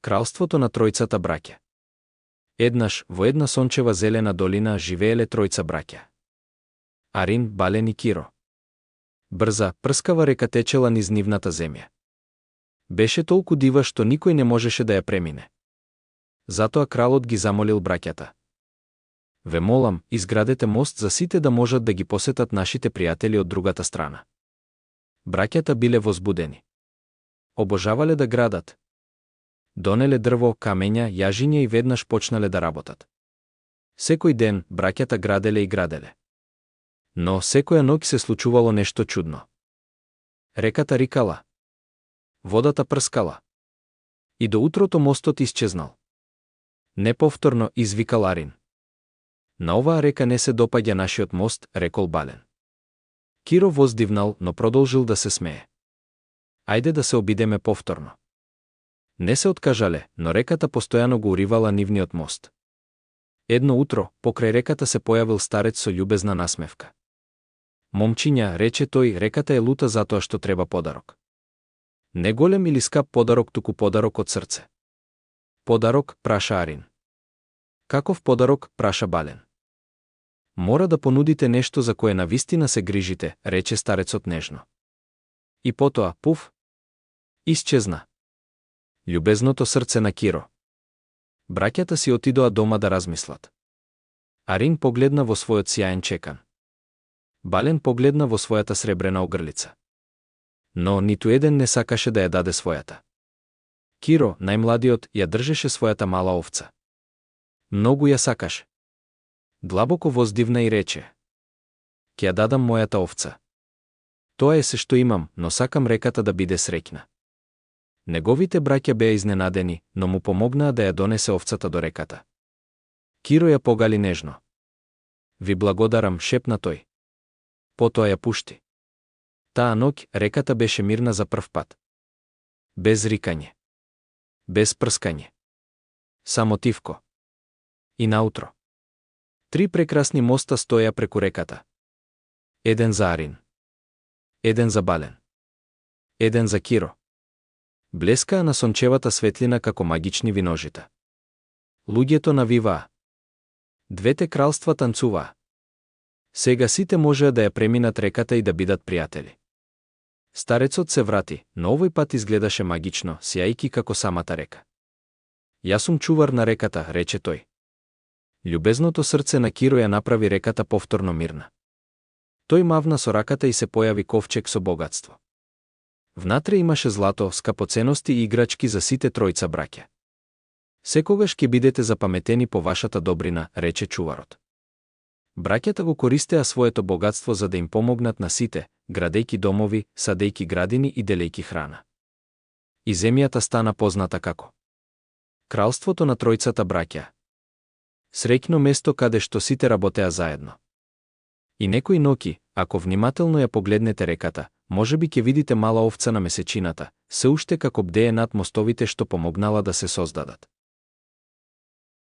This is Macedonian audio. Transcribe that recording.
Кралството на тројцата браќа. Еднаш, во една сончева зелена долина живееле тројца браќа. Арин, Бален и Киро. Брза, прскава река течела низ нивната земја. Беше толку дива што никој не можеше да ја премине. Затоа кралот ги замолил браќата: "Ве молам, изградете мост за сите да можат да ги посетат нашите пријатели од другата страна." Браќата биле возбудени. Обожавале да градат. Донеле дрво, камења, јажиња и веднаш почнале да работат. Секој ден браќата граделе и граделе. Но секоја ноќ се случувало нешто чудно. Реката рикала. Водата прскала. И до утрото мостот исчезнал. Неповторно извикал Арин. "На оваа река не се допаѓа нашиот мост," рекол Бален. Киро воздивнал, но продолжил да се смее. "Ајде да се обидеме повторно." Не се откажале, но реката постојано го уривала нивниот мост. Едно утро, покрај реката се појавил старец со љубезна насмевка. "Момчиња," рече тој, "реката е лута затоа што треба подарок. Не голем или скап подарок, туку подарок од срце." "Подарок?" праша Арин. "Каков подарок?" праша Бален. "Мора да понудите нешто за кое навистина се грижите," рече старецот нежно. И потоа, пуф, исчезна љубезното срце на Киро. Браќата си отидоа дома да размислат. Арин погледна во својот сјаен чекан. Бален погледна во својата сребрена огрлица. Но ниту еден не сакаше да ја даде својата. Киро, најмладиот, ја држеше својата мала овца. Многу ја сакаше. Длабоко воздивна и рече: "Ќе ја дадам мојата овца. Тоа е се што имам, но сакам реката да биде среќна." Неговите браќа беа изненадени, но му помогнаа да ја донесе овцата до реката. Киро ја погали нежно. "Ви благодарам," шепна тој. Потоа ја пушти. Таа ноќ реката беше мирна за прв пат. Без рикање. Без прскање. Само тивко. И наутро. 3 прекрасни моста стоја преку реката. Еден за Арин. Еден за Бален. Еден за Киро. Блескаа на сончевата светлина како магични виножита. Луѓето навиваа. Двете кралства танцуваа. Сега сите можеа да ја преминат реката и да бидат пријатели. Старецот се врати, но овој пат изгледаше магично, сјајки како самата река. "Јас сум чувар на реката," рече тој. Љубезното срце на Киро ја направи реката повторно мирна. Тој мавна со раката и се појави ковчег со богатство. Внатре имаше злато, скапоценности и играчки за сите тројца браќа. "Секогаш ќе бидете запаметени по вашата добрина," рече чуварот. Браќата го користеа своето богатство за да им помогнат на сите, градејки домови, садејки градини и делејки храна. И земјата стана позната како кралството на тројцата браќа. Среќно место каде што сите работеа заедно. И некои ноќи, ако внимателно ја погледнете реката, можеби ќе видите мала овца на месечината, се уште како бдее над мостовите што помогнала да се создадат.